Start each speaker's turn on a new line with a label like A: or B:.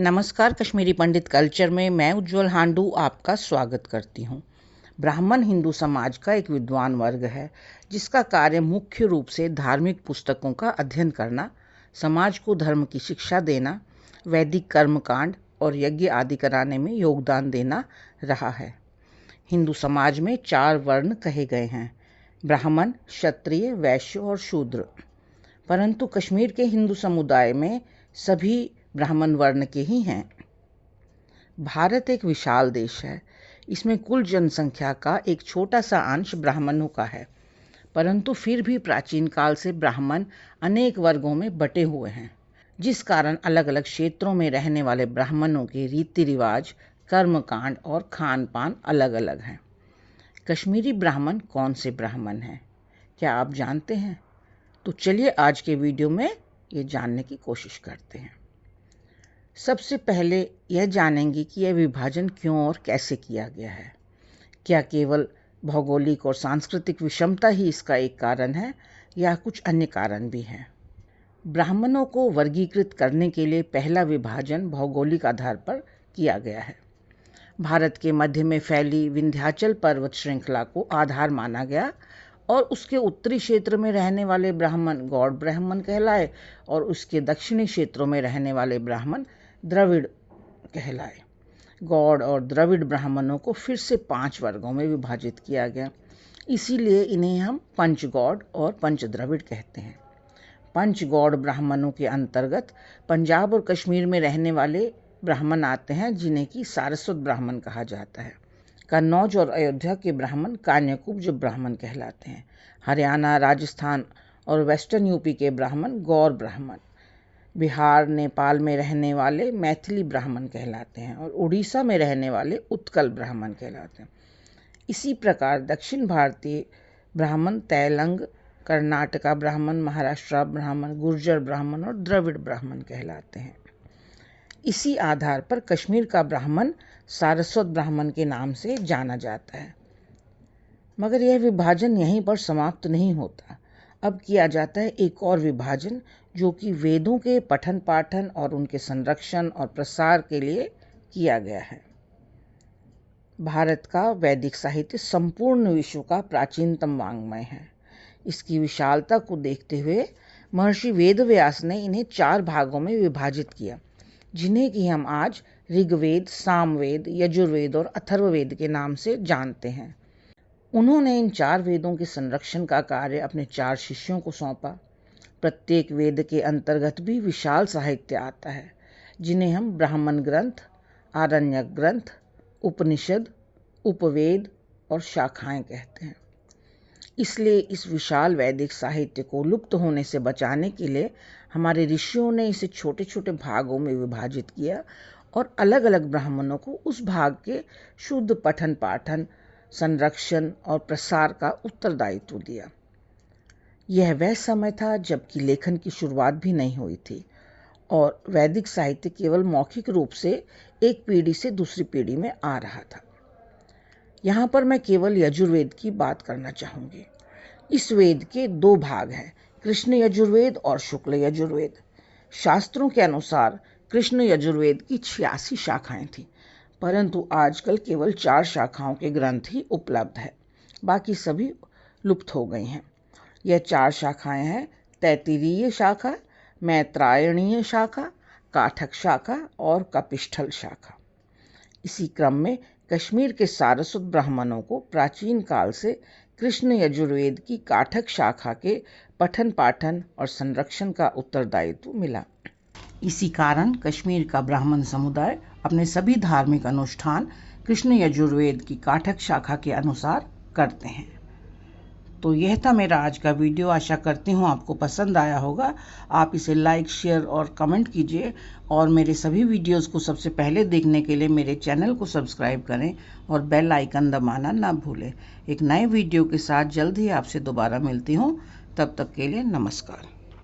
A: नमस्कार। कश्मीरी पंडित कल्चर में मैं उज्जवल हांडू आपका स्वागत करती हूँ। ब्राह्मण हिंदू समाज का एक विद्वान वर्ग है जिसका कार्य मुख्य रूप से धार्मिक पुस्तकों का अध्ययन करना, समाज को धर्म की शिक्षा देना, वैदिक कर्मकांड और यज्ञ आदि कराने में योगदान देना रहा है। हिंदू समाज में 4 वर्ण कहे गए हैं: ब्राह्मण, क्षत्रिय, वैश्य और शूद्र। परंतु कश्मीर के हिंदू समुदाय में सभी ब्राह्मण वर्ण के ही हैं। भारत एक विशाल देश है। इसमें कुल जनसंख्या का एक छोटा सा अंश ब्राह्मणों का है, परंतु फिर भी प्राचीन काल से ब्राह्मण अनेक वर्गों में बटे हुए हैं, जिस कारण अलग अलग क्षेत्रों में रहने वाले ब्राह्मणों के रीति रिवाज, कर्मकांड और खान पान अलग अलग हैं। कश्मीरी ब्राह्मण कौन से ब्राह्मण हैं, क्या आप जानते हैं? तो चलिए आज के वीडियो में ये जानने की कोशिश करते हैं। सबसे पहले यह जानेंगे कि यह विभाजन क्यों और कैसे किया गया है। क्या केवल भौगोलिक और सांस्कृतिक विषमता ही इसका एक कारण है या कुछ अन्य कारण भी हैं? ब्राह्मणों को वर्गीकृत करने के लिए पहला विभाजन भौगोलिक आधार पर किया गया है। भारत के मध्य में फैली विंध्याचल पर्वत श्रृंखला को आधार माना गया और उसके उत्तरी क्षेत्र में रहने वाले ब्राह्मण गौड़ ब्राह्मण कहलाए और उसके दक्षिणी क्षेत्रों में रहने वाले ब्राह्मण द्रविड़ कहलाए। गौड़ और द्रविड़ ब्राह्मणों को फिर से 5 वर्गों में विभाजित किया गया, इसीलिए इन्हें हम पंचगौड़ और पंचद्रविड़ कहते हैं। पंचगौड़ ब्राह्मणों के अंतर्गत पंजाब और कश्मीर में रहने वाले ब्राह्मण आते हैं, जिन्हें कि सारस्वत ब्राह्मण कहा जाता है। कन्नौज और अयोध्या के ब्राह्मण कान्यकुब्ज ब्राह्मण कहलाते हैं। हरियाणा, राजस्थान और वेस्टर्न यूपी के ब्राह्मण गौर ब्राह्मण, बिहार, नेपाल में रहने वाले मैथिली ब्राह्मण कहलाते हैं और उड़ीसा में रहने वाले उत्कल ब्राह्मण कहलाते हैं। इसी प्रकार दक्षिण भारतीय ब्राह्मण तैलंग, कर्नाटका ब्राह्मण, महाराष्ट्र ब्राह्मण, गुर्जर ब्राह्मण और द्रविड़ ब्राह्मण कहलाते हैं। इसी आधार पर कश्मीर का ब्राह्मण सारस्वत ब्राह्मण के नाम से जाना जाता है। मगर यह विभाजन यहीं पर समाप्त नहीं होता। अब किया जाता है एक और विभाजन, जो कि वेदों के पठन पाठन और उनके संरक्षण और प्रसार के लिए किया गया है। भारत का वैदिक साहित्य संपूर्ण विश्व का प्राचीनतम वाङ्मय है। इसकी विशालता को देखते हुए महर्षि वेदव्यास ने इन्हें 4 भागों में विभाजित किया, जिन्हें कि हम आज ऋग्वेद, सामवेद, यजुर्वेद और अथर्ववेद के नाम से जानते हैं। उन्होंने इन 4 वेदों के संरक्षण का कार्य अपने 4 शिष्यों को सौंपा। प्रत्येक वेद के अंतर्गत भी विशाल साहित्य आता है, जिन्हें हम ब्राह्मण ग्रंथ, आरण्यक ग्रंथ, उपनिषद, उपवेद और शाखाएं कहते हैं। इसलिए इस विशाल वैदिक साहित्य को लुप्त होने से बचाने के लिए हमारे ऋषियों ने इसे छोटे छोटे भागों में विभाजित किया और अलग अलग ब्राह्मणों को उस भाग के शुद्ध पठन पाठन, संरक्षण और प्रसार का उत्तरदायित्व दिया। यह वह समय था जबकि लेखन की शुरुआत भी नहीं हुई थी और वैदिक साहित्य केवल मौखिक रूप से एक पीढ़ी से दूसरी पीढ़ी में आ रहा था। यहाँ पर मैं केवल यजुर्वेद की बात करना चाहूँगी। इस वेद के 2 भाग हैं, कृष्ण यजुर्वेद और शुक्ल यजुर्वेद। शास्त्रों के अनुसार कृष्ण यजुर्वेद की 86 शाखाएं थीं, परंतु आजकल केवल 4 शाखाओं के ग्रंथ ही उपलब्ध है, बाकी सभी लुप्त हो गई हैं। यह 4 शाखाएं हैं: तैत्तिरीय शाखा, मैत्रायणीय शाखा, काठक शाखा और कपिष्ठल शाखा। इसी क्रम में कश्मीर के सारस्वत ब्राह्मणों को प्राचीन काल से कृष्ण यजुर्वेद की काठक शाखा के पठन पाठन और संरक्षण का उत्तरदायित्व मिला। इसी कारण कश्मीर का ब्राह्मण समुदाय अपने सभी धार्मिक अनुष्ठान कृष्ण यजुर्वेद की काठक शाखा के अनुसार करते हैं। तो यह था मेरा आज का वीडियो। आशा करती हूँ आपको पसंद आया होगा। आप इसे लाइक, शेयर और कमेंट कीजिए और मेरे सभी वीडियोस को सबसे पहले देखने के लिए मेरे चैनल को सब्सक्राइब करें और बेल आइकन दबाना ना भूलें। एक नए वीडियो के साथ जल्द ही आपसे दोबारा मिलती हूँ। तब तक के लिए नमस्कार।